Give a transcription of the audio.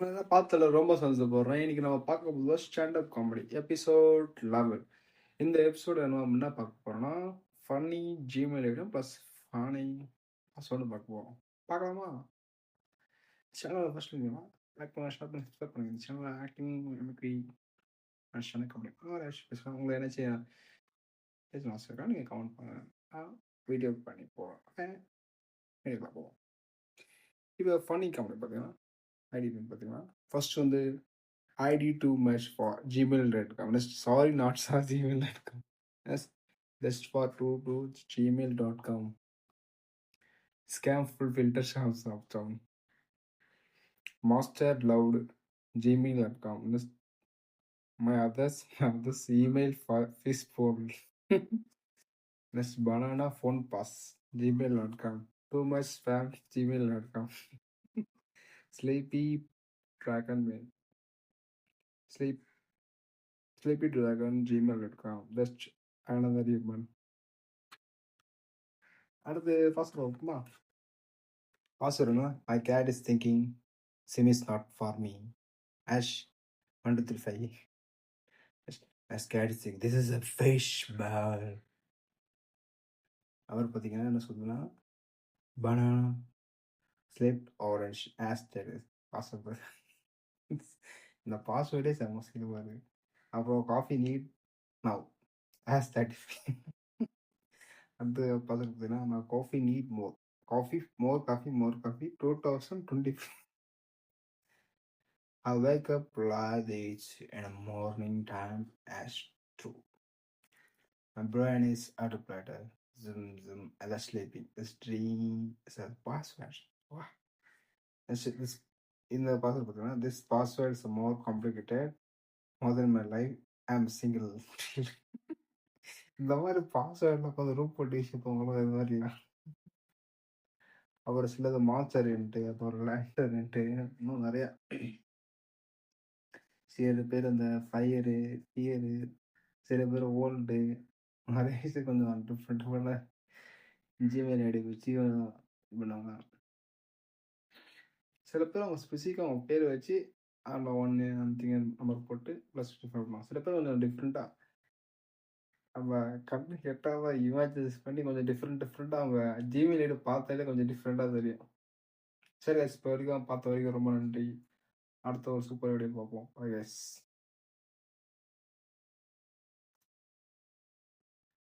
அதான் பார்த்ததுல ரொம்ப சந்தோஷப்படுறேன். இன்னைக்கு நம்ம பார்க்க போறது ஸ்டாண்டப் காமெடி எபிசோட் 11. இந்த எபிசோடு என்ன பார்க்க போறோம்னா, ஃபன்னி ஜிமெயில் ஐடியும் ப்ளஸ் ஃபனி பாஸ்வேர்டும் பார்க்க போறோம். பார்க்கலாமா? சேனலை ஃபர்ஸ்ட் நீங்க லைக் பண்ண ஸ்டார்ட் பண்ணி சப்ஸ்கிரைப் பண்ணுங்க. இந்த சேனலில் ஆக்டிங், மிமிக்ரி, ஸ்டாண்டப் காமெடி பேசுகிறேன். உங்களை என்ன செய்ய பேசணும் ஆசைக்கா நீங்கள் கமெண்ட் பண்ணுங்க. வீடியோ பண்ணி போகிறோம். ஓகே, வீடியோக்குள்ள போவோம். இப்போ ஃபன்னி காமெடி பார்த்தீங்கன்னா ஐடி பார்த்தீங்கன்னா ஃபர்ஸ்ட் வந்து ID too much for gmail.com. Sorry, not for gmail.com. Yes, just for to gmail.com. Scam full filter shams of town. Master loud gmail.com. My others email for fish phone. This banana phone pass gmail.com. Too much spam gmail.com. Sleepy dragon mail. Sleepy dragon gmail.com. Just another human. அடுத்து password இருக்குமா? பாஸ்வேர்டுனா my cat is thinking sim is not for me ash 1235. Ash cat is think this is a fish ball. அவர் பார்த்தீங்கன்னா என்ன சொல்லுதுன்னா banana slip orange ash password. இந்த பாஸ்வேர்டே செம்ம சிலுவாரு. அப்புறம் காஃபி நீட் நவ் ஆஷ் 35. அடுத்து பாஸ்வேர்டு பார்த்தீங்கன்னா நான் coffee need more coffee 2025. I wake up like this in the morning time as true. My brain is autopilot. Zoom, I was sleeping. This dream is a password. Wow. This in the password, this password is more complicated. More than my life, I'm single. இந்த மாதிரி பாஸ்வேர்டில் கொஞ்சம் ரூப் போட்டு வச்சுப்போங்களோ இது மாதிரிலாம். அப்புறம் சிலது மாச்சரின்ட்டு அப்புறம் ரிலாக்டர்ன்ட்டு இன்னும் நிறையா. சில பேர் அந்த ஃபயரு ஃபியரு, சில பேர் ஓல்டு, நிறைய விஷயம் கொஞ்சம் டிஃப்ரெண்ட் ஜிமெயில் ஐடி வச்சு இது பண்ணுவாங்க. சில பேர் அவங்க ஸ்பெசிஃபிக்காக அவங்க பேர் வச்சு அதில் 1 சம்திங் நம்பர் போட்டு ப்ளஸ் பண்ணுவாங்க. சில பேர் கொஞ்சம் டிஃப்ரெண்ட்டாக நம்ம கண்ணு கெட்டாத இமேஜஸ் பண்ணி கொஞ்சம் டிஃப்ரெண்ட்டாக அவங்க ஜிமெயில் ஐடி பார்த்தாலே கொஞ்சம் டிஃப்ரெண்ட்டாக தெரியும். சரி, இப்போ வரைக்கும் பார்த்த வரைக்கும் ரொம்ப நன்றி. அடுத்த ஒரு சூப்பர் வீடியோ பார்ப்போம். எஸ்.